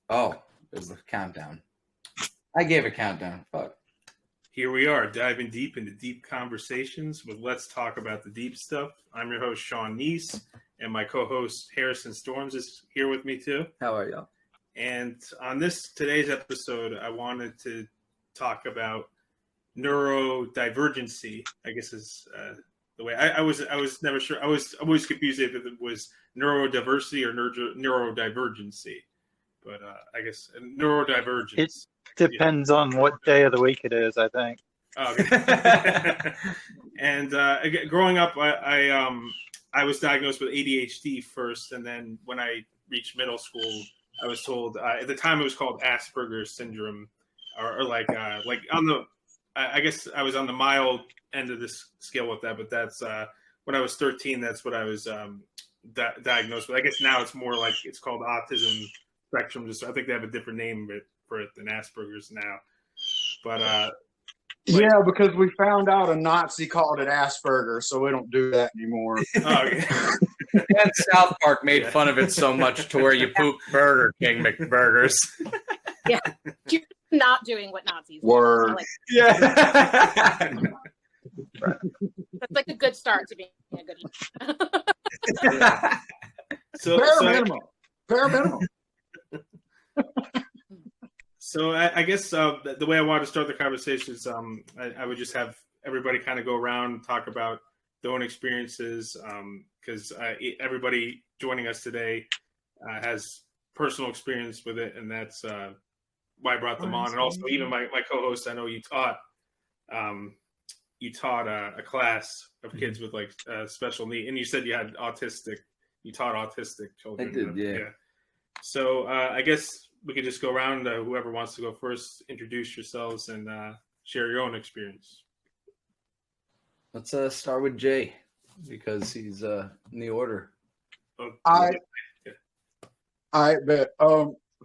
Oh, it was the countdown. I gave a countdown. Fuck. Here we are, diving deep into deep conversations with Let's Talk About the Deep Stuff. I'm your host, Sean Kneese, and my co-host, Harrison Storms, is here with me too. How are y'all? And on today's episode, I wanted to talk about neurodivergency, I guess is the way. I was never sure. I was always confused if it was neurodiversity or neurodivergency. But I guess neurodivergence. It depends on what day of the week it is, I think. Oh, okay. And growing up, I was diagnosed with ADHD first, and then when I reached middle school, I was told at the time it was called Asperger's syndrome, or like on the. I guess I was on the mild end of this scale with that, but that's when I was 13. That's what I was diagnosed with. I guess now it's more like it's called autism spectrum. I think they have a different name for it than Asperger's now. But yeah, because we found out a Nazi called it Asperger, so we don't do that anymore. Oh, yeah. And South Park made fun of it so much to where you poop Burger King McBurgers. Yeah, you're not doing what Nazis do. Word. Yeah. That's like a good start to being a good. Yeah. Bare minimum. Bare minimum. So I guess the way I want to start the conversation is I would just have everybody kind of go around and talk about their own experiences because everybody joining us today has personal experience with it, and that's why I brought them on. And also even my co-host, I know you taught a class of kids with like special needs, and you said you taught autistic children. I did, yeah. So I guess we could just go around. Whoever wants to go first, introduce yourselves and share your own experience. Let's start with Jay because he's in the order. I bet.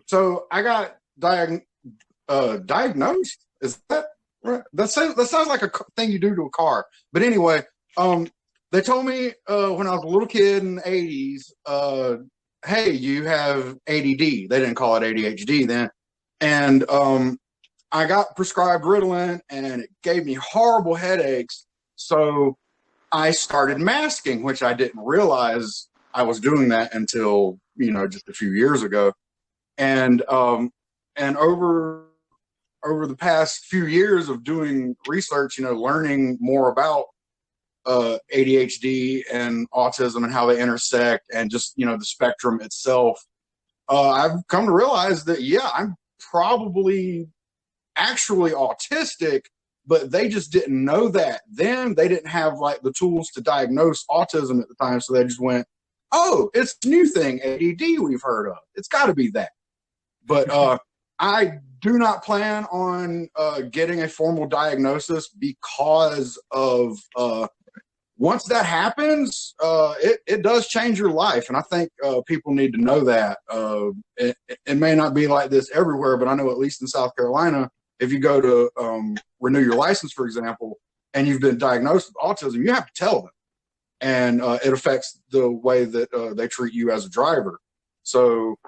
So I got diagnosed. Is that right? That sounds like a thing you do to a car. But anyway, they told me when I was a little kid in the 80s, hey, you have ADD. They didn't call it ADHD then. And I got prescribed Ritalin, and it gave me horrible headaches. So I started masking, which I didn't realize I was doing that until, just a few years ago. And over the past few years of doing research, learning more about ADHD and autism and how they intersect and just, the spectrum itself, I've come to realize that, I'm probably actually autistic, but they just didn't know that. Then they didn't have like the tools to diagnose autism at the time. So they just went, oh, it's a new thing, ADD we've heard of. It's got to be that. But I do not plan on getting a formal diagnosis because of once that happens, it does change your life. And I think people need to know that. It may not be like this everywhere, but I know at least in South Carolina, if you go to renew your license, for example, and you've been diagnosed with autism, you have to tell them. And it affects the way that they treat you as a driver. So,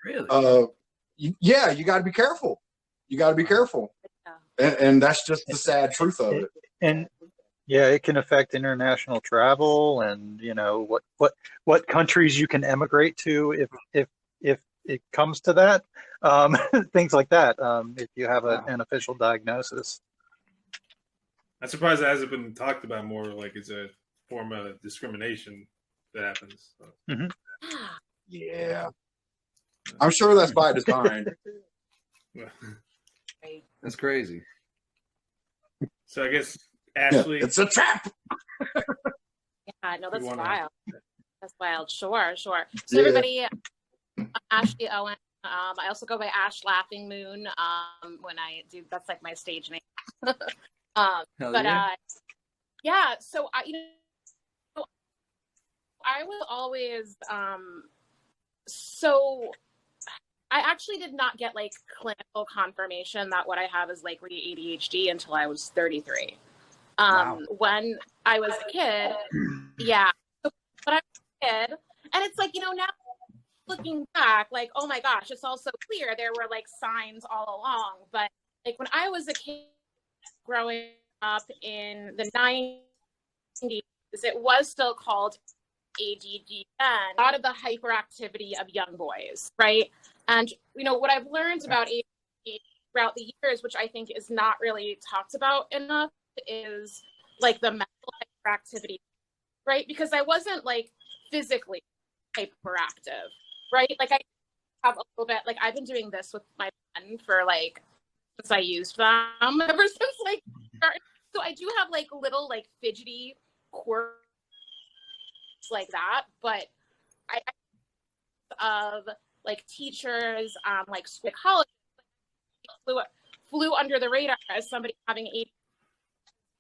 really? you got to be careful. You got to be careful. And that's just the sad truth of it. And yeah, it can affect international travel and, what countries you can emigrate to if it comes to that. Things like that, if you have an official diagnosis. I'm surprised it hasn't been talked about more like it's a form of discrimination that happens. So. Mm-hmm. Yeah. I'm sure that's by design. That's crazy. So I guess, Ashley. It's a trap. Yeah, no, that's wild. That's wild. Sure. So everybody, I'm Ashley Owen. I also go by Ash Laughingmoon when I do. That's like my stage name. Yeah. So I was always so I actually did not get like clinical confirmation that what I have is likely ADHD until I was 33. Wow. When I was a kid, yeah. But I was a kid, and it's like, now looking back, like, oh my gosh, it's all so clear. There were like signs all along. But like when I was a kid growing up in the 90s, it was still called ADD, and a lot of the hyperactivity of young boys, right? And you know what I've learned about ADD throughout the years, which I think is not really talked about enough, is like the mental hyperactivity, right? Because I wasn't like physically hyperactive, right? Like I have a little bit, like I've been doing this with my pen for like since I used them, ever since like, so I do have like little like fidgety quirks like that, but I of like teachers, like psychologists, flew under the radar as somebody having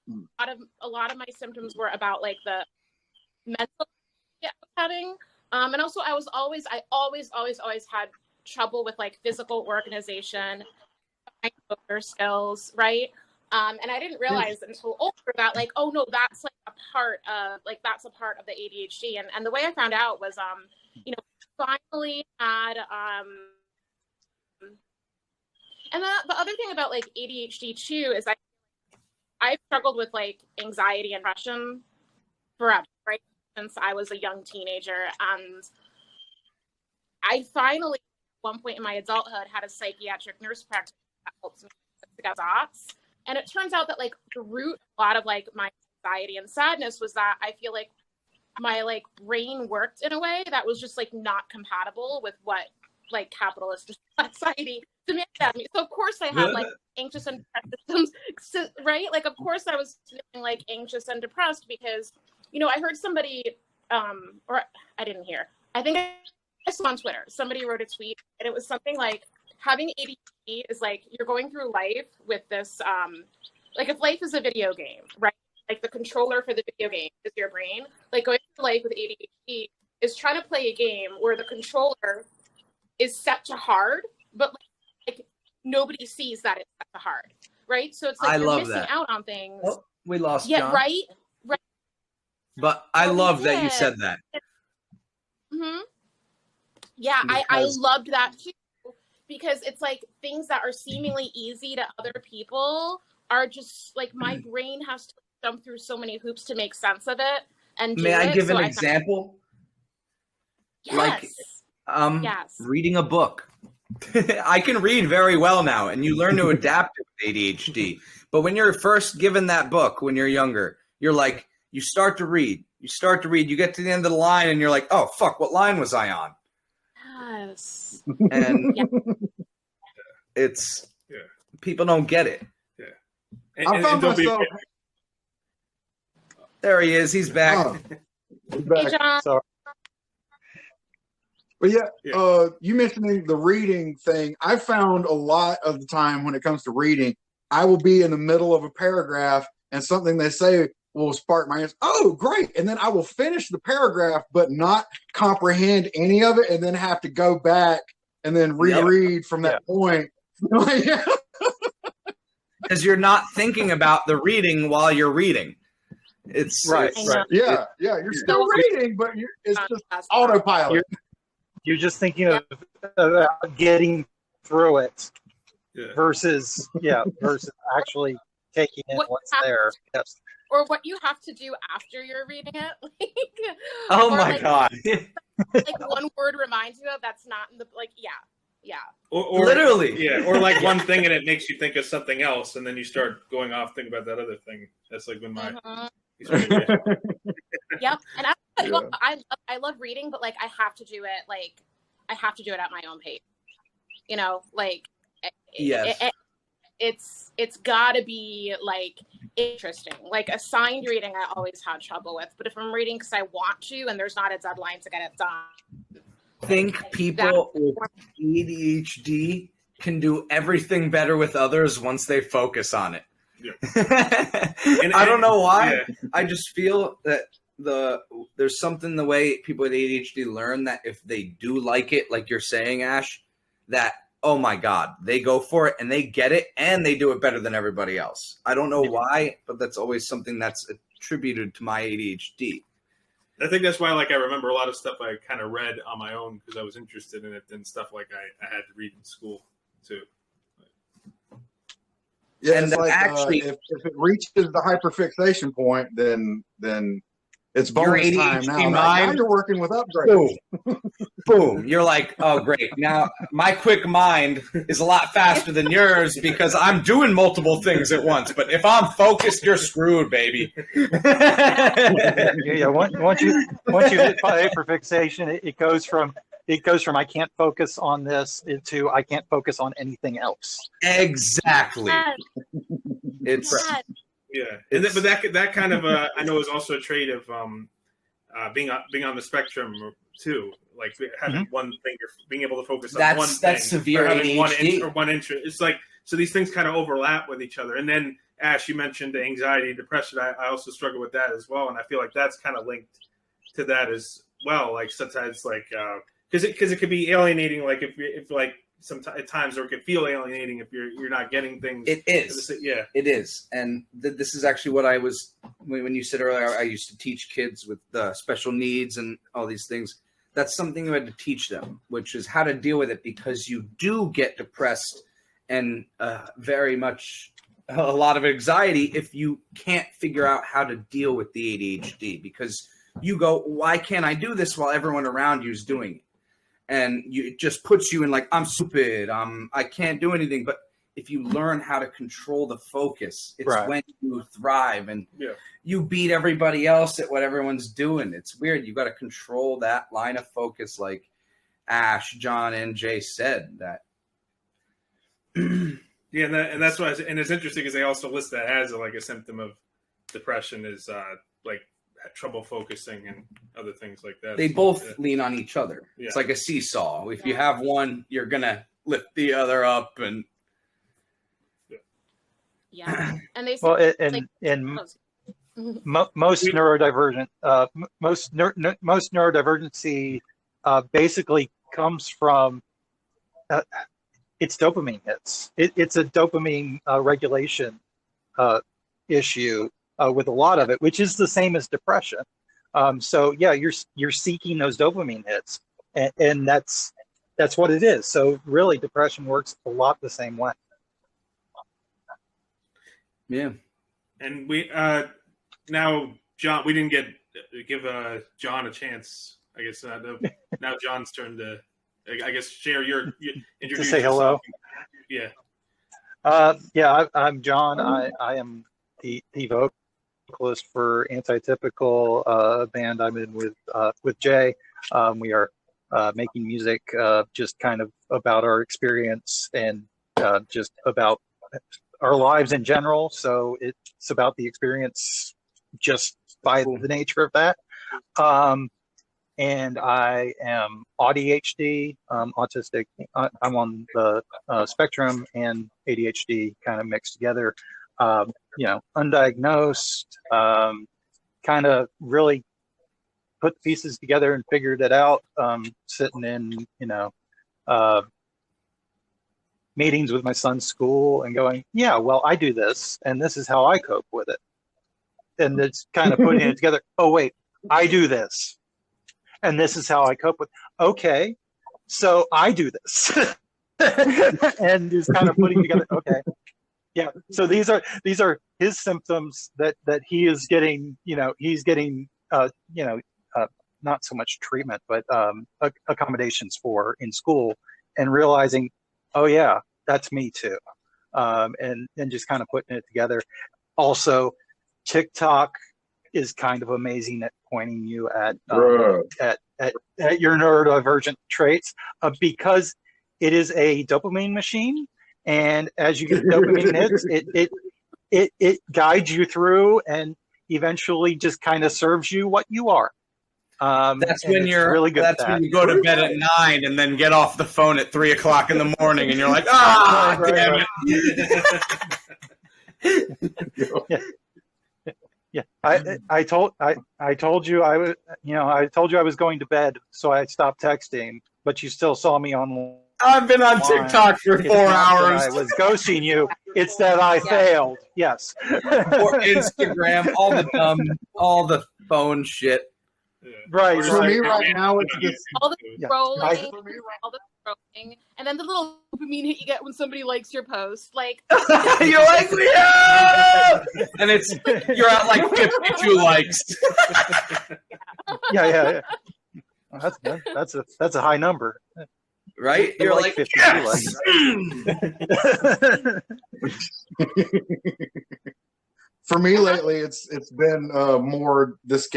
a lot of my symptoms were about like the mental I was having, and also I always had trouble with like physical organization, motor skills, right? And I didn't realize until older that like, oh no, that's like a part of the ADHD. And the way I found out was, you know, finally had, and the other thing about like ADHD too is I've struggled with like anxiety and depression forever, right? Since I was a young teenager. And I finally, at one point in my adulthood, had a psychiatric nurse practitioner that helps me with dots. And it turns out that like the root of a lot of like my anxiety and sadness was that I feel like my like brain worked in a way that was just like not compatible with what like capitalist society demanded me. So of course I had like anxious and depressed symptoms, right? Like of course I was feeling like anxious and depressed because, you know, I heard somebody, or I didn't hear, I think I saw on Twitter, somebody wrote a tweet and it was something like, having ADHD is like you're going through life with this, like if life is a video game, right? Like the controller for the video game is your brain. Like going through life with ADHD is trying to play a game where the controller is set to hard, but like nobody sees that it's set to hard, right? So it's like you're missing out on things. Oh, we lost Yeah, John. right. But I love that you said that. Mm-hmm. Yeah, I loved that too. Because it's like things that are seemingly easy to other people are just like my brain has to jump through so many hoops to make sense of it. And may I give an example? Yes. Like, yes. Reading a book. I can read very well now, and you learn to adapt with ADHD. But when you're first given that book when you're younger, you're like, you start to read, you get to the end of the line, and you're like, oh fuck, what line was I on? Yes. And it's people don't get it. Yeah. I found myself. There he is. He's back. He's back. Hey, John. Sorry. But you mentioning the reading thing, I found a lot of the time when it comes to reading, I will be in the middle of a paragraph and something they say will spark my interest. Oh, great. And then I will finish the paragraph, but not comprehend any of it and then have to go back and then reread from that point. Because you're not thinking about the reading while you're reading. It's right. Yeah. You're still reading, but it's just autopilot. You're just thinking of about getting through it versus actually taking in what's there. Yes. Or what you have to do after you're reading it. Like, oh my God. Like one word reminds you of that's not in the, like, yeah. Or literally. Yeah. Or like one thing and it makes you think of something else and then you start going off thinking about that other thing. That's like when my... Yep. And I love reading, but like I have to do it at my own pace. You know, like it's gotta be like interesting. Like assigned reading I always had trouble with, but if I'm reading because I want to and there's not a deadline to get it done. I think people with ADHD can do everything better with others once they focus on it. Yeah. and I don't know why. Yeah. I just feel that there's something the way people with ADHD learn that if they do like it, like you're saying, Ash, that oh my God, they go for it and they get it and they do it better than everybody else. I don't know why, but that's always something that's attributed to my ADHD. I think that's why, like, I remember a lot of stuff I kind of read on my own because I was interested in it, and stuff like I had to read in school too. Yeah, And it's like actually, if it reaches the hyperfixation point, then it's Your bonus time ADHD now. Now mind- you're working with upgrades. boom, boom. You're like, oh, great. Now my quick mind is a lot faster than yours because I'm doing multiple things at once. But if I'm focused, you're screwed, baby. Yeah, once you hit hyperfixation, it goes from I can't focus on this to I can't focus on anything else. Exactly. It's Yeah, but that kind of I know is also a trait of being on the spectrum too. Like having one thing, being able to focus on one thing. That's severe ADHD. One interest. It's like, so these things kind of overlap with each other. And then Ash, you mentioned anxiety, depression. I also struggle with that as well, and I feel like that's kind of linked to that as well. Like sometimes, like because it could be alienating. Like if like sometimes at times, or it could feel alienating if you're not getting things. It is. Yeah, it is. And this is actually what I was when you said earlier. I used to teach kids with special needs and all these things. That's something you had to teach them, which is how to deal with it, because you do get depressed and very much a lot of anxiety if you can't figure out how to deal with the ADHD, because you go, why can't I do this while everyone around you is doing it? And it just puts you in like, I'm stupid, I can't do anything. But if you learn how to control the focus, it's right when you thrive, and you beat everybody else at what everyone's doing. It's weird. You got to control that line of focus, like Ash, John, and Jay said. That. Yeah, and that's why, and it's interesting because they also list that as like a symptom of depression is like trouble focusing and other things like that. They both lean on each other. Yeah. It's like a seesaw. If you have one, you're gonna lift the other up, and and they most neurodivergent most neurodivergency basically comes from it's dopamine hits. It's a dopamine regulation issue with a lot of it, which is the same as depression. So yeah, you're seeking those dopamine hits, and that's what it is. So really, depression works a lot the same way. Yeah. And we now John, we didn't give John a chance. I guess now John's turn to, I guess, share your introduce to say hello. Yeah. I'm John. I am the vocalist for Antitypical, band I'm in with Jay. We are making music just kind of about our experience and just about our lives in general. So it's about the experience just by the nature of that. And I am ADHD, autistic. I'm on the spectrum and ADHD kind of mixed together. Undiagnosed, kind of really put the pieces together and figured it out, sitting in, meetings with my son's school and going, yeah, well, I do this, and this is how I cope with it. And it's kind of putting it together. Oh, wait, I do this, and this is how I cope with. Okay, so I do this, and just kind of putting together. Okay, yeah. So these are his symptoms that he is getting. He's getting. Not so much treatment, but accommodations for in school, and realizing, oh yeah, that's me too, and just kind of putting it together. Also, TikTok is kind of amazing at pointing you at your neurodivergent traits, because it is a dopamine machine, and as you get dopamine hits, it guides you through and eventually just kind of serves you what you are. That's when you're really good. That's when you go to bed at 9 and then get off the phone at 3 o'clock in the morning, and you're like, damn it. Yeah. I told you I was, I told you I was going to bed, so I stopped texting, but you still saw me on. I've been on TikTok for 4 hours. I was ghosting you. It's that I failed. Yes. Or Instagram, all the phone shit. Right. For me right now, it's just all the Yeah. scrolling, all the scrolling, and then the little dopamine hit you get when somebody likes your post. Like you're like, yeah! And it's you're at like 52 likes. Yeah. Well, that's a high number. Right? You're like 52 yes! for me lately, it's been more this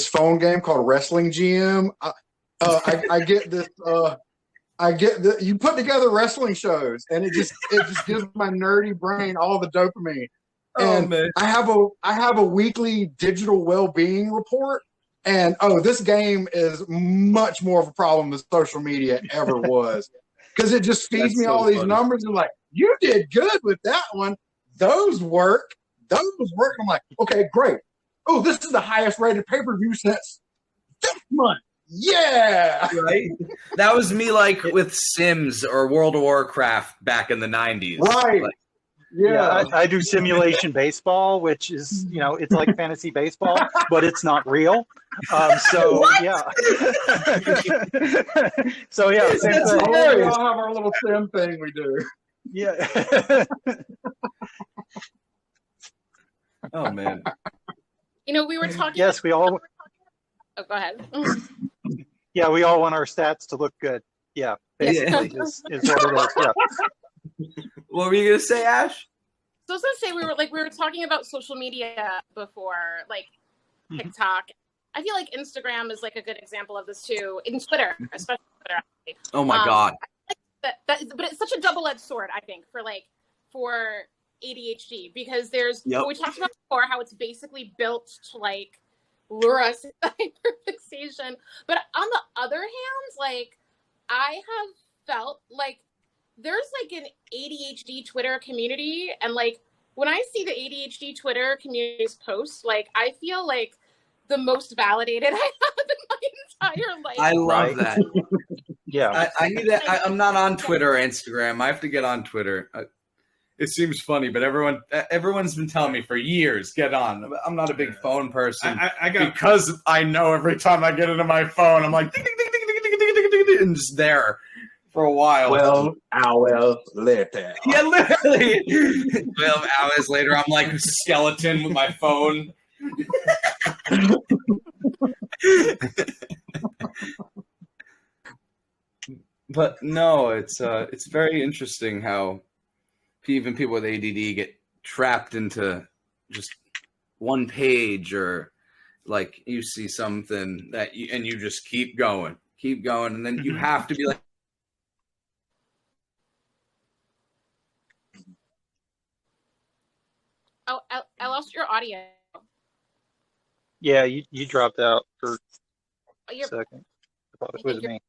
phone game called Wrestling GM. I get this. You put together wrestling shows, and it just gives my nerdy brain all the dopamine. And man. I have a weekly digital well-being report. And this game is much more of a problem than social media ever was, because it just feeds me all these numbers and like, you did good with that one. Those work. I'm like, okay, great. Oh, this is the highest rated pay-per-view since this month. Yeah. Right? That was me like with Sims or World of Warcraft back in the 90s. Right. Like, Yeah, I do simulation baseball, which is, it's like fantasy baseball, but it's not real. So What? yeah. So yeah, same That's thing. hilarious. We all have our little sim thing we do. Yeah. Oh man. we were talking. Yes, we all. Oh, go ahead. Yeah, we all want our stats to look good. Yeah, basically is what it is. Yeah. What were you gonna say, Ash? So I was gonna say we were talking about social media before, like TikTok. I feel like Instagram is like a good example of this too. In Twitter, especially Twitter. Actually. Oh my god. But it's such a double-edged sword, I think, for ADHD, because there's what we talked about before, how it's basically built to like lure us into hyperfixation. But on the other hand, like I have felt like there's like an ADHD Twitter community, and like when I see the ADHD Twitter community's posts, like I feel like the most validated I have in my entire life. I love that. Yeah. I need that. I'm not on Twitter or Instagram. I have to get on Twitter. It seems funny, but everyone's been telling me for years, get on. I'm not a big phone person because I know every time I get into my phone, I'm like, ding, ding, ding, ding, ding, ding, ding, ding, ding, and just there for a while. 12 hours later. Yeah, literally. 12 hours later, I'm like a skeleton with my phone. But no, it's very interesting how even people with ADD get trapped into just one page, or like you see something that you just keep going, and then you have to be like, Oh, I lost your audio. Yeah, you dropped out for a You're, second. I thought I it was think you're me.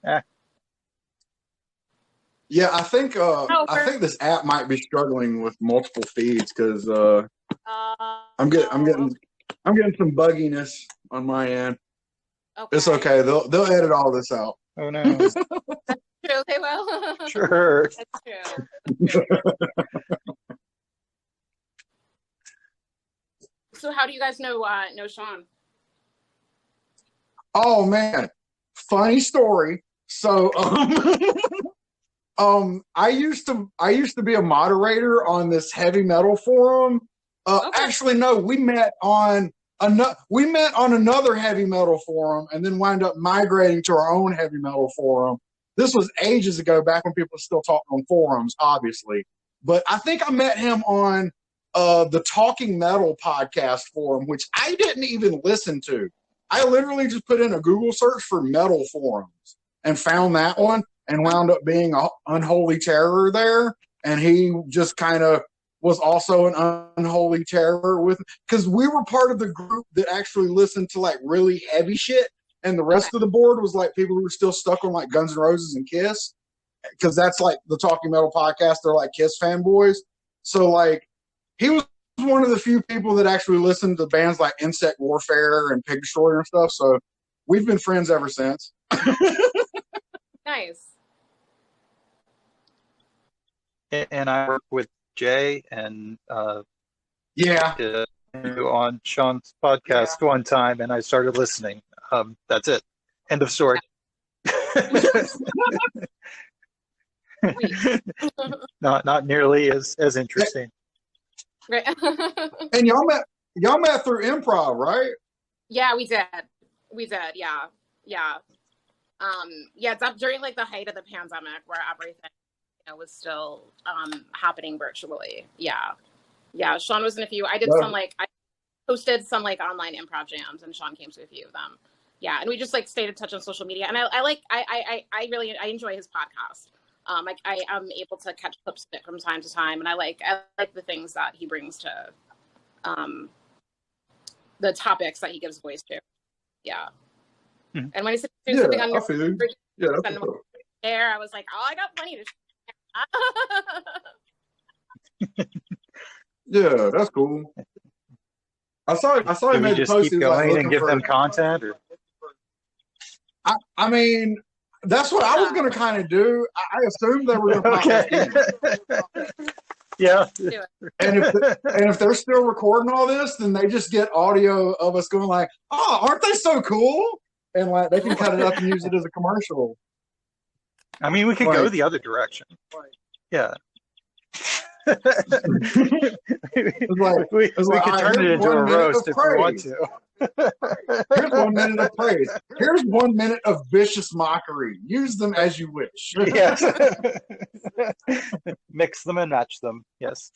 back. Yeah, I think this app might be struggling with multiple feeds because I'm getting some bugginess on my end. Okay. It's okay. They'll edit all this out. Oh no. That's true. They will. Sure. That's true. So, how do you guys know Sean? Oh man, funny story. So I used to be a moderator on this heavy metal forum. Okay. Actually, no, we met on another heavy metal forum, and then wound up migrating to our own heavy metal forum. This was ages ago, back when people were still talking on forums, obviously. But I think I met him on the Talking Metal podcast forum, which I didn't even listen to. I literally just put in a Google search for metal forums and found that one, and wound up being an unholy terror there. And he just kind of was also an unholy terror because we were part of the group that actually listened to like really heavy shit. And the rest of the board was like people who were still stuck on like Guns N' Roses and Kiss. Because that's like the Talking Metal podcast. They're like Kiss fanboys. So like he was one of the few people that actually listened to bands like Insect Warfare and Pig Destroyer and stuff. So we've been friends ever since. Nice. And I work with Jay and Yeah. on Sean's podcast one time, and I started listening. That's it. End of story. not nearly as interesting. Right. And y'all met through improv, right? Yeah, we did. Yeah. It's up during like the height of the pandemic where everything was still happening virtually. Yeah. Sean was in a few. I hosted some like online improv jams, and Sean came to a few of them. Yeah, and we just like stayed in touch on social media, and I really enjoy his podcast. I am able to catch clips of it from time to time, and I like the things that he brings to the topics that he gives voice to. Yeah. Mm-hmm. And when he said something on there, I was like, oh, I got plenty to share. Yeah, that's cool. I saw him made a post. Keep going and give them content, or I mean, that's what I was going to kind of do. I assumed they were going to. Yeah. And if they're still recording all this, then they just get audio of us going like, "Oh, aren't they so cool?" And like they can cut it up and use it as a commercial. I mean, we could go the other direction. Yeah. we could turn it into a roast if we want to. Here's 1 minute of praise. Here's 1 minute of vicious mockery. Use them as you wish. Yes. Mix them and match them. Yes.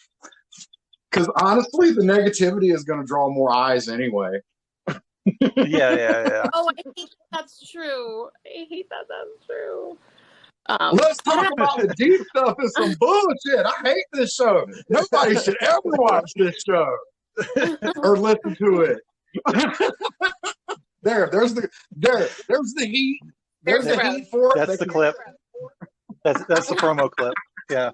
Because honestly, the negativity is going to draw more eyes anyway. Yeah. Oh, I hate that's true. I hate that's true. Let's talk about the deep stuff and some bullshit. I hate this show. Nobody should ever watch this show or listen to it. There's the heat. There's the heat for it. That's the clip. That's the promo clip. Yeah.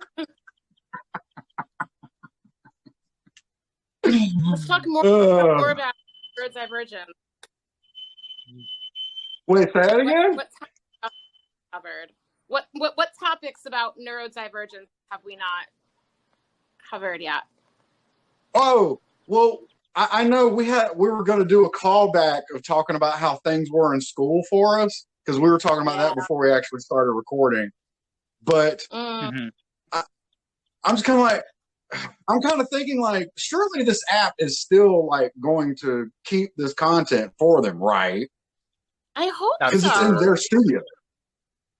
Let's talk more about neurodivergent. Wait, say that again? What covered? What topics about neurodivergence have we not covered yet? Oh, well, I know we were going to do a callback of talking about how things were in school for us, because we were talking about that before we actually started recording. But I'm just kind of like, I'm kind of thinking like, surely this app is still like going to keep this content for them, right? I hope so. Because it's in their studio.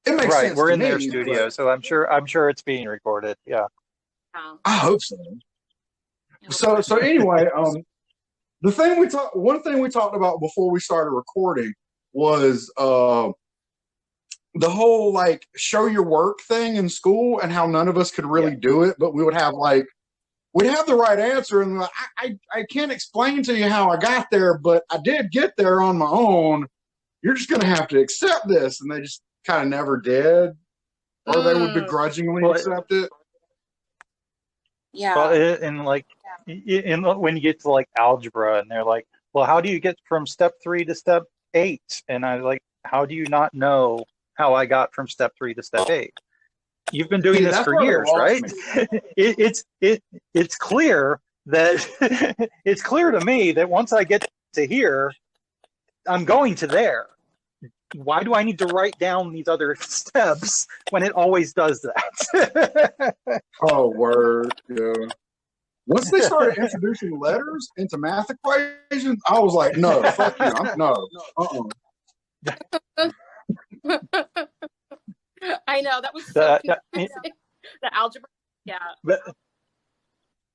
It makes sense. We're in their studio, so I'm sure it's being recorded. Yeah. I hope so. So anyway, one thing we talked about before we started recording was the whole like show your work thing in school, and how none of us could really do it, but we'd have the right answer, and I can't explain to you how I got there, but I did get there on my own. You're just gonna have to accept this, and they just kind of never did, or they would begrudgingly accept it. Yeah. Well, when you get to like algebra, and they're like, well, how do you get from step 3 to step 8? And I like, how do you not know how I got from step 3 to step 8? You've been doing this for years, right? It's clear that it's clear to me that once I get to here, I'm going to there. Why do I need to write down these other steps when it always does that? Oh, word. Yeah. Once they started introducing letters into math equations, I was like, no, fuck you. No. I know, that was so the algebra. Yeah.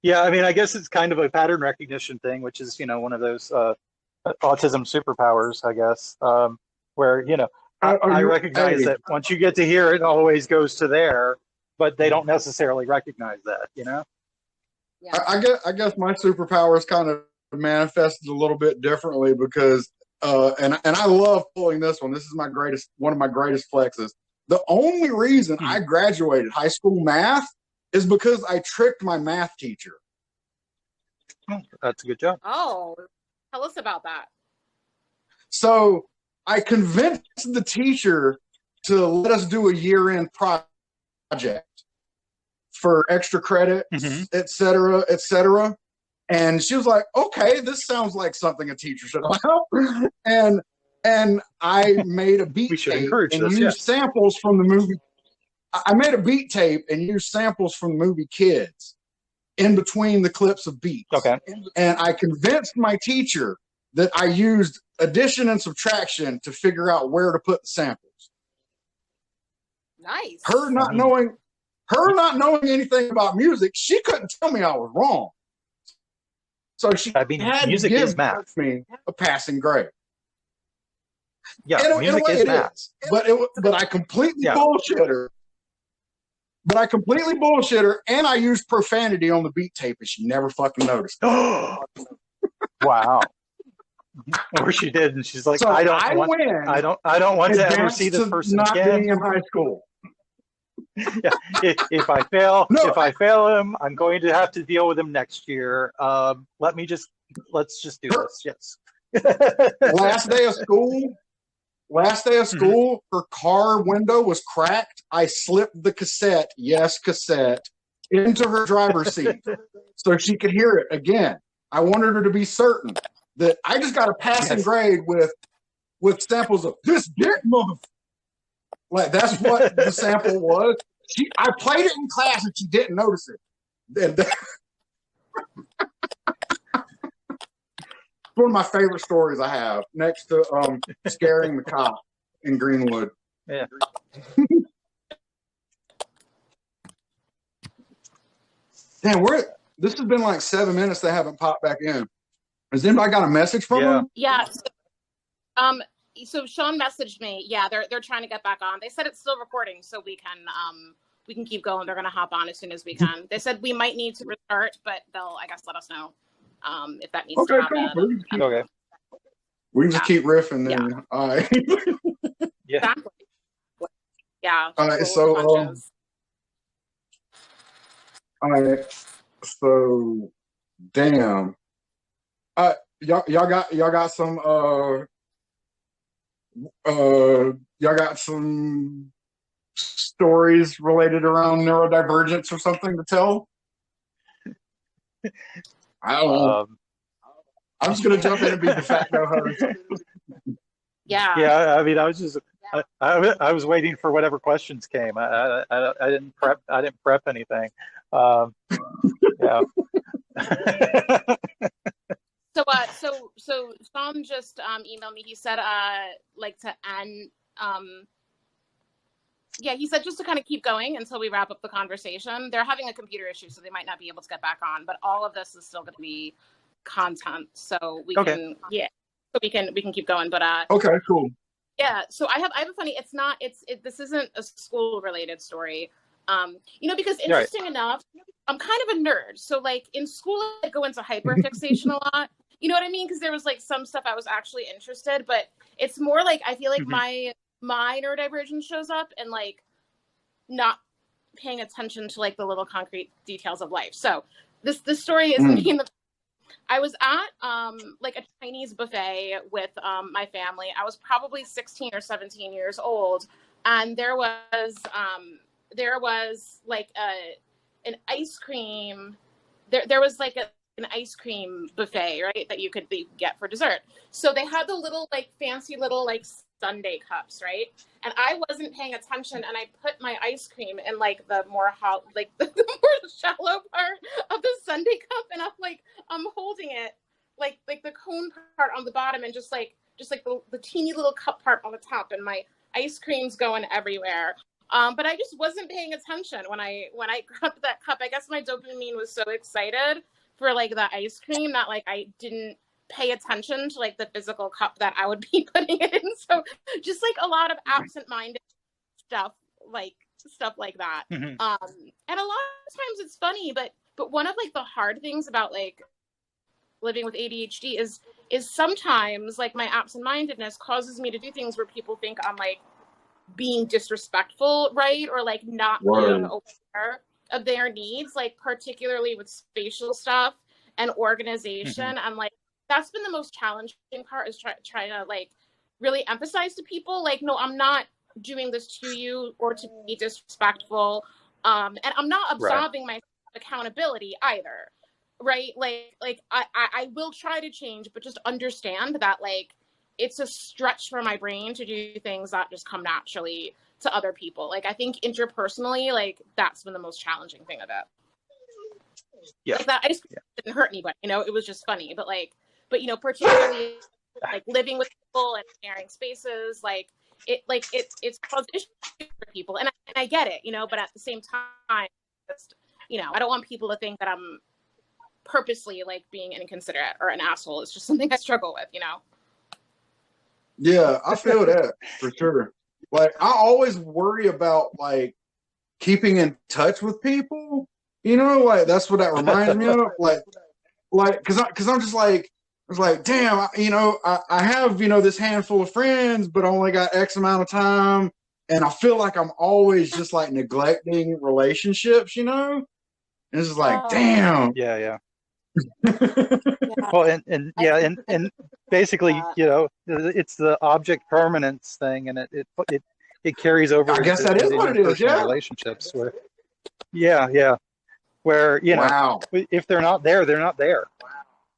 Yeah, I mean, I guess it's kind of a pattern recognition thing, which is, one of those autism superpowers, I guess, where, I recognize that once you get to here, it always goes to there, but they don't necessarily recognize that, Yeah. I guess my superpower is kind of manifested a little bit differently because, and I love pulling this one. This is one of my greatest flexes. The only reason I graduated high school math is because I tricked my math teacher. That's a good job. Oh, tell us about that. So I convinced the teacher to let us do a year-end project for extra credit, et cetera, et cetera. And she was like, okay, this sounds like something a teacher should allow. And I made a beat tape and used samples from the movie. I made a beat tape and used samples from the movie Kids in between the clips of beats. Okay. And I convinced my teacher that I used addition and subtraction to figure out where to put the samples. Nice. Her not knowing anything about music, she couldn't tell me I was wrong. So she had music to give is math. me a passing grade. Yeah, music is math. But I completely bullshit her. But I completely bullshit her, and I used profanity on the beat tape, and she never fucking noticed. Wow. Or she did, and she's like, so I don't want to ever see this person not again. Being in high school. Yeah. If I fail him, I'm going to have to deal with him next year. Let's just do this. Yes. Last day of school, her car window was cracked. I slipped the cassette, into her driver's seat so she could hear it again. I wanted her to be certain that I just got a passing grade with samples of this dick mother. Like, that's what the sample was. I played it in class and she didn't notice it. One of my favorite stories I have, next to scaring the cop in Greenwood. Yeah. Damn, this has been like 7 minutes. They haven't popped back in. Has anybody got a message from them? Yeah. So Sean messaged me. Yeah, they're trying to get back on. They said it's still recording, so we can keep going. They're gonna hop on as soon as we can. They said we might need to restart, but they'll, I guess, let us know if that needs to happen. Cool. Okay. We can just keep riffing then. Yeah. All right. Yeah. Exactly. Yeah. All right. So all right. So damn. Y'all got some y'all got some stories related around neurodivergence or something to tell? I don't know. I'm just gonna jump in and be de facto host. Yeah. Yeah. I mean, I was just. I was waiting for whatever questions came. I didn't prep. I didn't prep anything. Yeah. So Sean just emailed me. He said to end. Yeah, he said just to kind of keep going until we wrap up the conversation. They're having a computer issue, so they might not be able to get back on. But all of this is still going to be content, so we can keep going. But okay, cool. Yeah, so I have a funny. This isn't a school related story. Because interesting enough, I'm kind of a nerd. So like in school, I go into hyperfixation a lot. You know what I mean? Because there was like some stuff I was actually interested, but it's more like I feel like my neurodivergence shows up and like not paying attention to like the little concrete details of life. So this story is me. I was at like a Chinese buffet with my family. I was probably 16 or 17 years old, and there was like an ice cream. There was like an ice cream buffet, right, that you could get for dessert. So they had the little like fancy little like sundae cups, right? And I wasn't paying attention, and I put my ice cream in like the more the more shallow part of the sundae cup, and I'm holding it like the cone part on the bottom, and just like the teeny little cup part on the top, and my ice cream's going everywhere. But I just wasn't paying attention when I grabbed that cup. I guess my dopamine was so excited for like the ice cream that like I didn't pay attention to like the physical cup that I would be putting it in. So just like a lot of absent-minded stuff like that. Mm-hmm. And a lot of times it's funny, but one of like the hard things about like living with ADHD is sometimes like my absent-mindedness causes me to do things where people think I'm like being disrespectful, right? Or like not being aware of their needs, like particularly with spatial stuff and organization. Mm-hmm. And like that's been the most challenging part, is trying to like really emphasize to people like, no, I'm not doing this to you or to be disrespectful. And I'm not absolving my accountability either. right? Like I will try to change, but just understand that like it's a stretch for my brain to do things that just come naturally to other people. Like I think interpersonally, like that's been the most challenging thing of it. Yeah. Like that I just didn't hurt anybody, you know, it was just funny. But you know, particularly like living with people and sharing spaces, it's caused issues for people. And I get it, you know, but at the same time, just, you know, I don't want people to think that I'm purposely like being inconsiderate or an asshole. It's just something I struggle with, you know? Yeah, I feel that for sure. Like I always worry about like keeping in touch with people, you know, like that's what that reminds me of. Like, cause I'm just like, I was like, damn, you know, I have, you know, this handful of friends, but I only got X amount of time. And I feel like I'm always just like neglecting relationships, you know? And it's just like, damn. Yeah. Well, and basically, you know, it's the object permanence thing, and it carries over. I guess that is what it is. Yeah. Relationships where, yeah, where you know, if they're not there, they're not there.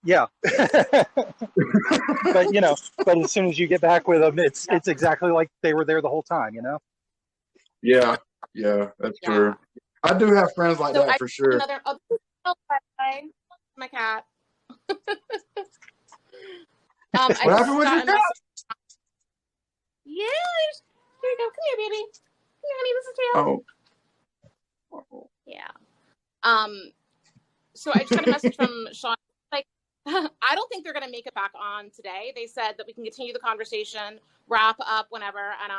Yeah. But you know, but as soon as you get back with them, it's exactly like they were there the whole time. You know. Yeah, that's true. I do have friends like that for sure. My cat. What happened with your cat? Yeah, here you go. Come here, baby. Come here, honey. This is Tail. Oh. Yeah. So I just got a message from Sean. Like, I don't think they're gonna make it back on today. They said that we can continue the conversation, wrap up whenever, and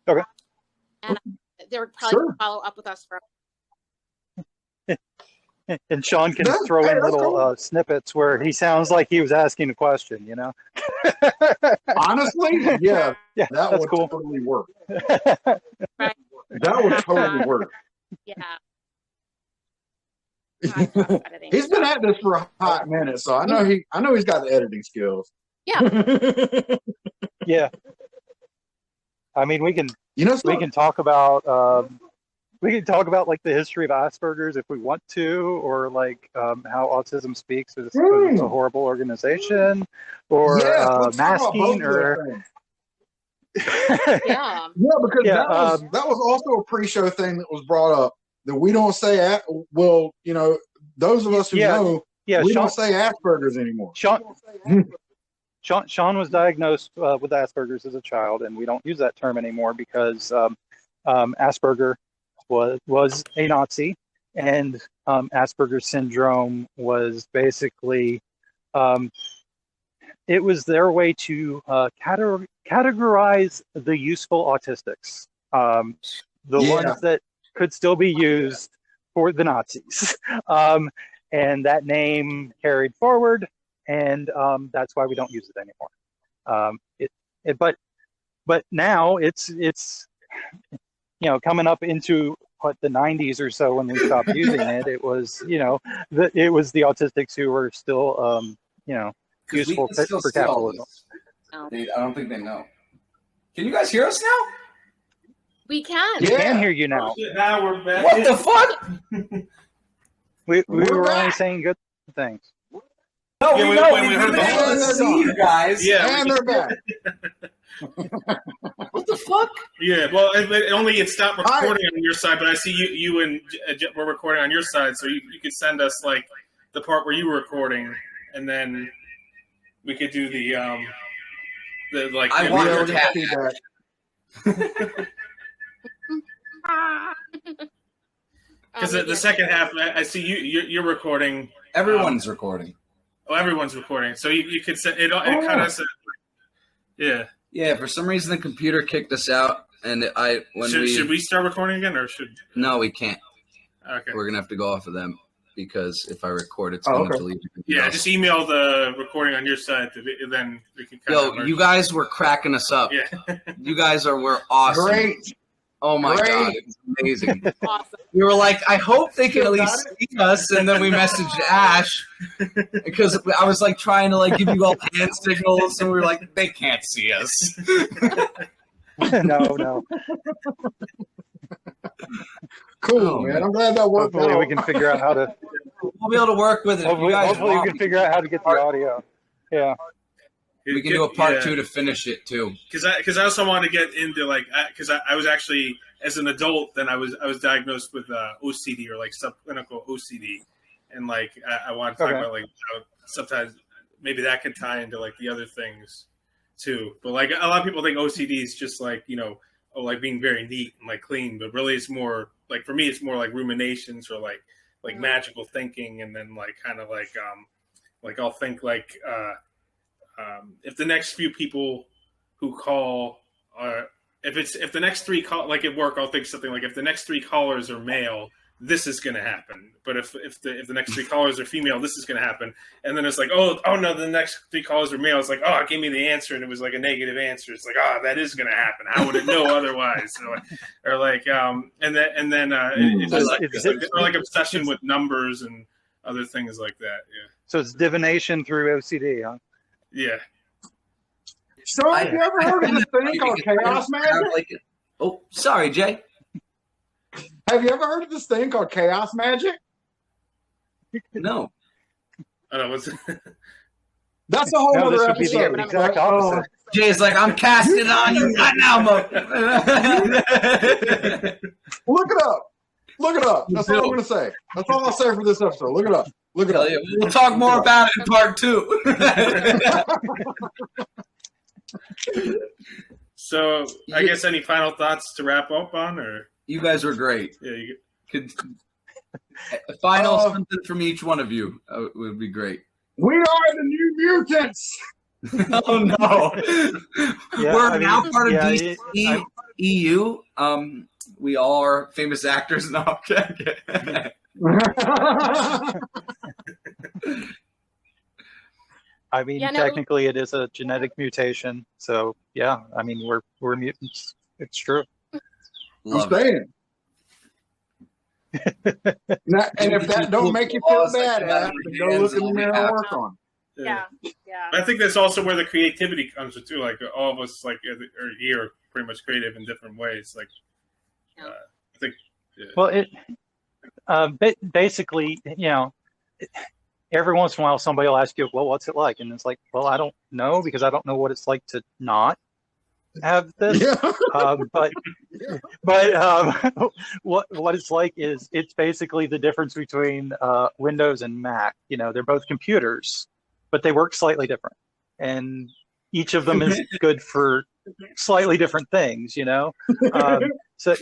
okay. And they would probably follow up with us for. And Sean can throw in little snippets where he sounds like he was asking a question, you know? Honestly, yeah, that would cool. totally work. Right. That would totally work. Yeah. He's been at this for a hot minute, so I know he's got the editing skills. Yeah. Yeah. I mean, we can talk about like the history of Asperger's if we want to, or like how Autism Speaks is a horrible organization, or masking, or yeah, because that was also a pre-show thing that was brought up that we don't say. Well, you know, those of us who know, we don't say Asperger's anymore. Sean was diagnosed with Asperger's as a child, and we don't use that term anymore because Asperger was a Nazi, and Asperger's syndrome was basically it was their way to categorize the useful autistics, ones that could still be used for the Nazis, and that name carried forward, and that's why we don't use it anymore. But now it's you know, coming up into the 90s or so when we stopped using it, it was, you know, it was the autistics who were still, you know, useful for capitalism. I don't think they know. Can you guys hear us now? We can. We can hear you now. Now we're back. What the fuck? We were only saying good things. No, we know. We heard the whole see you guys. Yeah, and they're back. What the fuck? Yeah, well, it stopped recording on your side, but I see you and we're recording on your side, so you could send us like the part where you were recording, and then we could do the like. I want your cat feedback. Because the second half, I see you're recording. Everyone's recording. Oh, everyone's recording. So you could send it. It kind of said, yeah. Yeah, for some reason the computer kicked us out, and should we start recording again, or should? No, we can't. Okay. We're gonna have to go off of them because if I record, it's going to leave. Yeah, just email the recording on your side, and then we can. You guys were cracking us up. Yeah. You guys were awesome. Great. Oh my God, it was amazing. Awesome. We were like, I hope they can at least see us, and then we messaged Ash because I was like trying to like give you all hand signals, and we were like, they can't see us. No. Cool, man. I'm glad that worked. Hopefully, we can figure out how to We'll be able to work with it. Hopefully you can figure out how to get the audio. Yeah. We can do a part 2 to finish it too. Because I also want to get into because I was actually, as an adult, then I was diagnosed with OCD, or like subclinical OCD, and like I want to talk about like how sometimes maybe that can tie into like the other things too. But like a lot of people think OCD is just like, like being very neat and like clean, but really it's more like, for me, it's more like ruminations or like magical thinking, and then like kind of like I'll think like if the next few people who call are, if the next 3 call, like at work, I'll think something like, if the next 3 callers are male, this is going to happen. But if the next 3 callers are female, this is going to happen. And then it's like, oh no, the next 3 callers are male. It's like, oh, it gave me the answer, and it was like a negative answer. It's like, oh, that is going to happen. How would it know otherwise? Or like, and then it's like obsession with numbers and other things like that. Yeah. So it's divination through OCD, huh? Yeah. So have you ever heard of this thing called chaos magic? Oh, sorry, Jay. Have you ever heard of this thing called chaos magic? No. I don't know, what's That's a whole other this would episode. be the exact opposite. Jay's like, I'm casting it on you right now, Mo. Look it up. Look it up. That's all I'm going to say. That's all I'll say for this episode. Look it up. Look it up. We'll talk more about it in part 2. So I guess any final thoughts to wrap up on, or you guys were great. Yeah, you could a final something from each one of you would be great. We are the New Mutants. Oh no, we're now part of DC EU. We all are famous actors now. I mean, technically, it is a genetic mutation. So, yeah, I mean, we're mutants. It's true. I'm saying. And if that don't make you feel bad, go look in the mirror and work on. Yeah. I think that's also where the creativity comes with too. Like all of us, like are here, pretty much creative in different ways. Like, I think. Yeah. Well, basically, every once in a while somebody will ask you, well, what's it like? And it's like, well, I don't know, because I don't know what it's like to not have this. But what it's like is, it's basically the difference between Windows and Mac. They're both computers, but they work slightly different. And each of them is good for slightly different things, So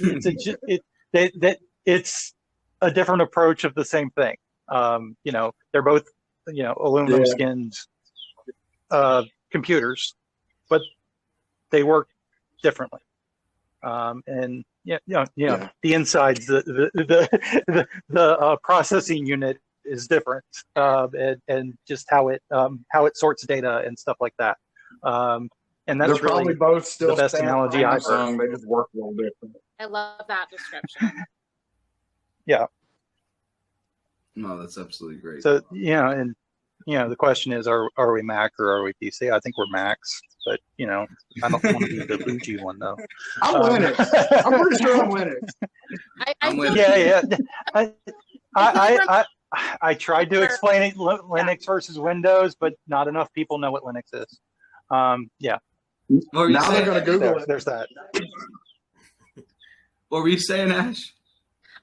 it's a different approach of the same thing. They're both, aluminum skinned computers, but they work differently. And the insides, the processing unit is different, and just how it sorts data and stuff like that. And that's They're probably really both still the best analogy I've heard. They just work a little different. I love that description. Yeah. No, that's absolutely great. So, the question is, are we Mac or are we PC? I think we're Macs, but, I don't want to be the bougie one, though. I'm Linux. I'm pretty sure I'm Linux. I tried to explain it, Linux versus Windows, but not enough people know what Linux is. Yeah. Now they're going to Google it. There's that. What were you saying, Ash?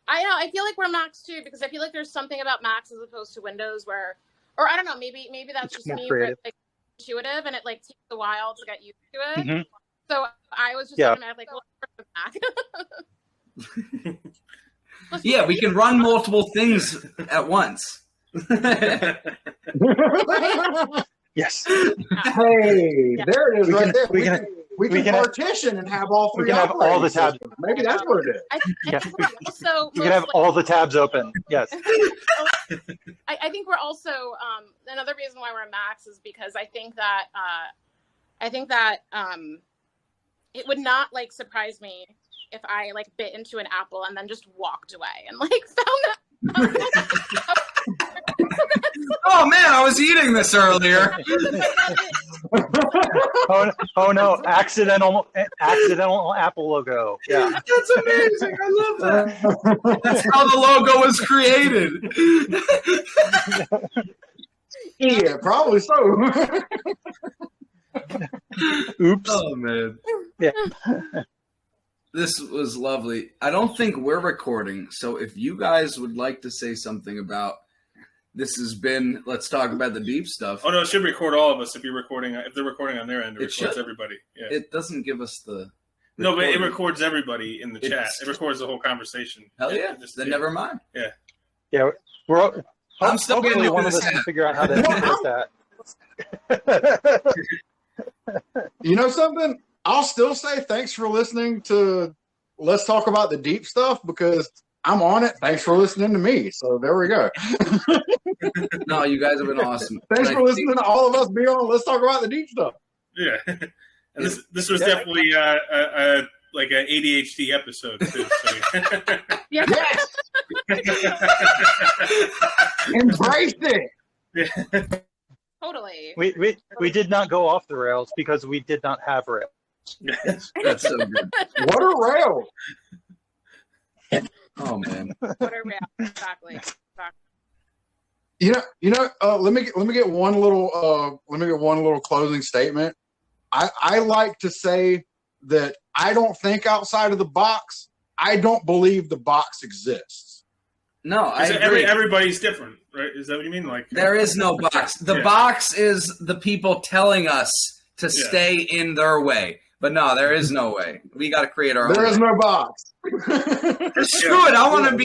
I know. I feel like we're Macs too, because I feel like there's something about Macs as opposed to Windows or I don't know. Maybe that's just me. Where it's like intuitive, and it like takes a while to get used to it. Mm-hmm. So I was just automatically like, well, yeah, we can run multiple things at once. Yes. Hey, there it is, right there. We can partition and have all three. We can have all the tabs. Maybe that's what it is. I think we're also you can have all the tabs open. Yes. I think we're also another reason why we're Macs is because I think that it would not like surprise me if I like bit into an apple and then just walked away and like found that. Oh man, I was eating this earlier. Oh no! Accidental Apple logo. Yeah, that's amazing. I love that. That's how the logo was created. Yeah, probably so. Oops. Oh man. Yeah. This was lovely. I don't think we're recording, so if you guys would like to say something about this has been, let's talk about the deep stuff. Oh no, it should record all of us if you're recording. If they're recording on their end, it records everybody. Yeah. It doesn't give us the. No, but it records everybody in the chat. It records the whole conversation. Hell yeah! Then never mind. Yeah. Yeah, we're. I'm still hopefully getting one of us can figure out how to do that. You know something? I'll still say thanks for listening to Let's Talk About the Deep Stuff because I'm on it. Thanks for listening to me. So there we go. No, you guys have been awesome. Thanks for listening to all of us be on Let's Talk About the Deep Stuff. Yeah. And this was definitely like an ADHD episode too. So. Yes. Embrace it. Yeah. Totally. We did not go off the rails because we did not have rails. That's so good. What a rail. Oh man. What a rail. Exactly. You know. Let me get one little closing statement. I like to say that I don't think outside of the box. I don't believe the box exists. No, I agree. Everybody's different, right? Is that what you mean? Like there is no box. The box is the people telling us to stay in their way. But no, there is no way. We got to create our own. There is no box. Screw it! I want to be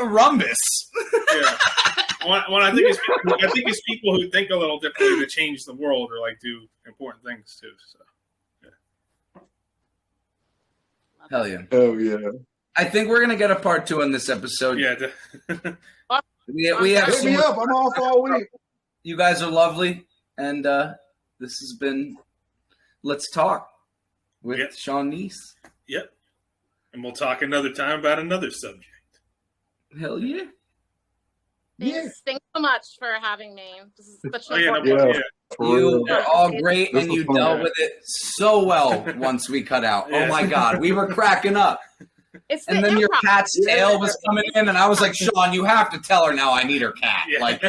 Rumbus. Yeah. Well, I think it's people who think a little differently to change the world or like do important things too. So, yeah. Hell yeah! Oh yeah! I think we're gonna get a part 2 in this episode. Yeah. We have. Hit me up. I'm off all week. You guys are lovely, and this has been Let's Talk with Sean Kneese. Yep. And we'll talk another time about another subject. Hell yeah. Thanks so much for having me. This is such an You were all great, and you dealt with it so well once we cut out. Yeah. Oh my God, we were cracking up. And then your cat's tail was coming in, and I was like, Sean, you have to tell her now I need her cat. Yeah. Like,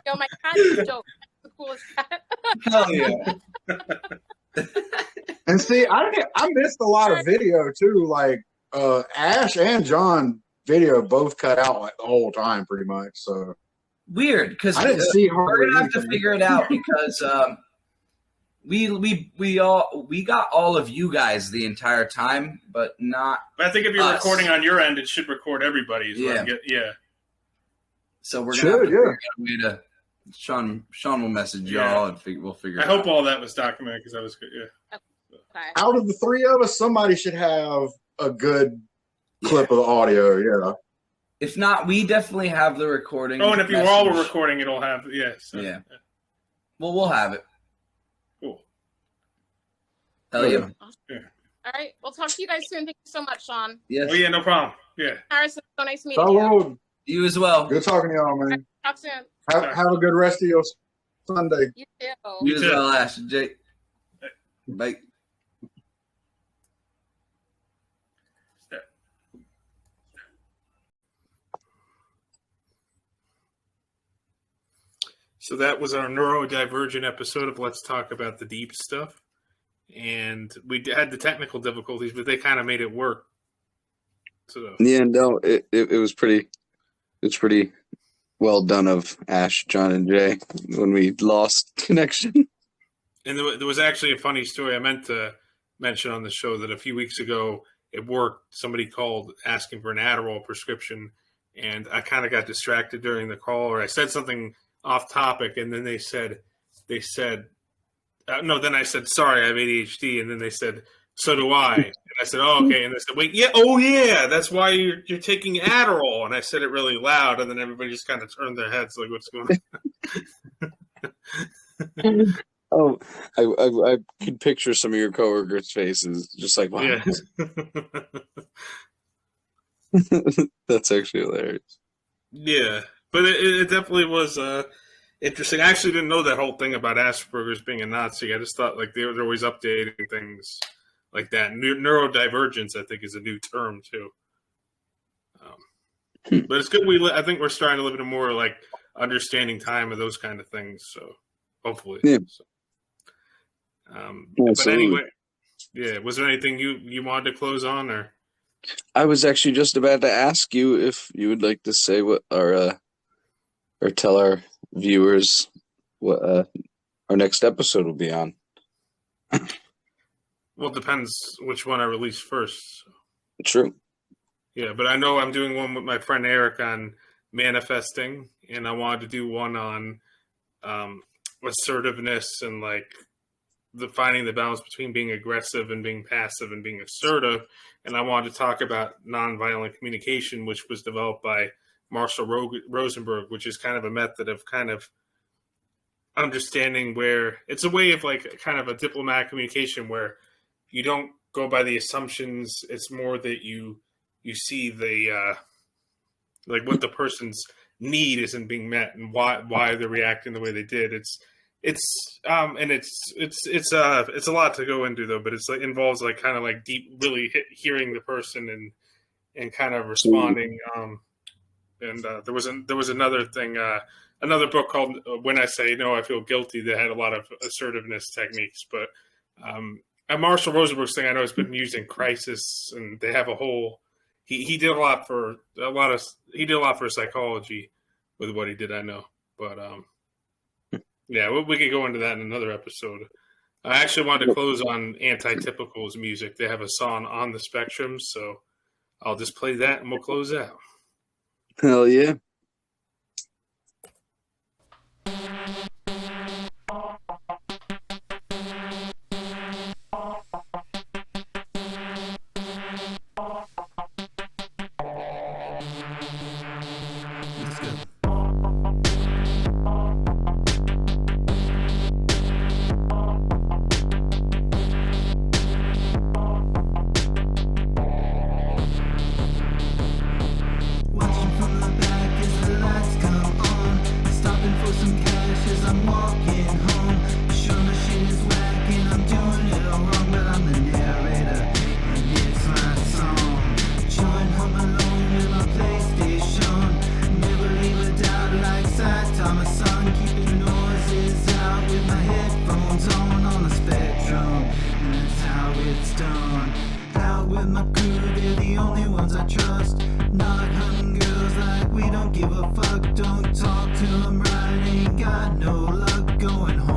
Yo, my cat is dope. That's the coolest cat. hell yeah. And see, I missed a lot of video too. Like Ash and John video both cut out like the whole time, pretty much. So weird because I didn't see. We're gonna have to figure it out because we got all of you guys the entire time, but not. But I think if you're us. recording on your end, it should record everybody's. Yeah. So we're gonna Should, have to figure out a way to. Sean will message y'all and we'll figure it out. I hope all that was documented because that was good. Yeah. Okay. Out of the three of us, somebody should have a good clip of the audio. Yeah. If not, we definitely have the recording. Oh, and if you all were recording, it'll have Yeah. Well, we'll have it. Cool. Hell yeah. Awesome. All right. We'll talk to you guys soon. Thank you so much, Sean. Yes. Oh yeah, no problem. Yeah. Harrison, so nice meeting you. You as well. Good talking to y'all, man. Talk soon. Have a good rest of your Sunday. You too. You as well, Ash and Jake. Bye. So that was our neurodivergent episode of Let's Talk About the Deep Stuff. And we had the technical difficulties, but they kind of made it work. So yeah, no, it was pretty well done of Ash, John, and Jay when we lost connection. And there was actually a funny story I meant to mention on the show that a few weeks ago at work, somebody called asking for an Adderall prescription, and I kind of got distracted during the call, or I said something off topic, and then they said, no, then I said, sorry, I have ADHD, and then they said, so do I. And I said, oh, okay. And they said, wait, yeah, that's why you're taking Adderall. And I said it really loud, and then everybody just kind of turned their heads like, what's going on? Oh, I could picture some of your coworkers' faces, just like, wow. Yeah. That's actually hilarious. Yeah, but it definitely was. Interesting. I actually didn't know that whole thing about Asperger's being a Nazi. I just thought like they're always updating things like that. Neurodivergence, I think, is a new term too. But it's good. I think we're starting to live in a more like understanding time of those kind of things. So hopefully, yeah. So, but anyway, yeah. Was there anything you wanted to close on, or? I was actually just about to ask you if you would like to say what or tell our viewers what our next episode will be on. Well, it depends which one I release first. So. True. Yeah, but I know I'm doing one with my friend Eric on manifesting, and I wanted to do one on assertiveness and like finding the balance between being aggressive and being passive and being assertive. And I wanted to talk about nonviolent communication, which was developed by Marshall Rosenberg, which is kind of a method of kind of understanding where it's a way of like kind of a diplomatic communication where you don't go by the assumptions. It's more that you see the like what the person's need isn't being met and why they're reacting the way they did. It's a lot to go into though, but it's like involves like kind of like deep, really hearing the person and kind of responding. And there was another thing, another book called When I Say No, I Feel Guilty that had a lot of assertiveness techniques. But Marshall Rosenberg's thing I know has been used in crisis, and they have a whole. He did a lot for psychology with what he did. I know, but yeah, we could go into that in another episode. I actually wanted to close on Antitypical's music. They have a song On the Spectrum, so I'll just play that and we'll close out. Hell yeah. Don't talk to them right, ain't got no luck going home.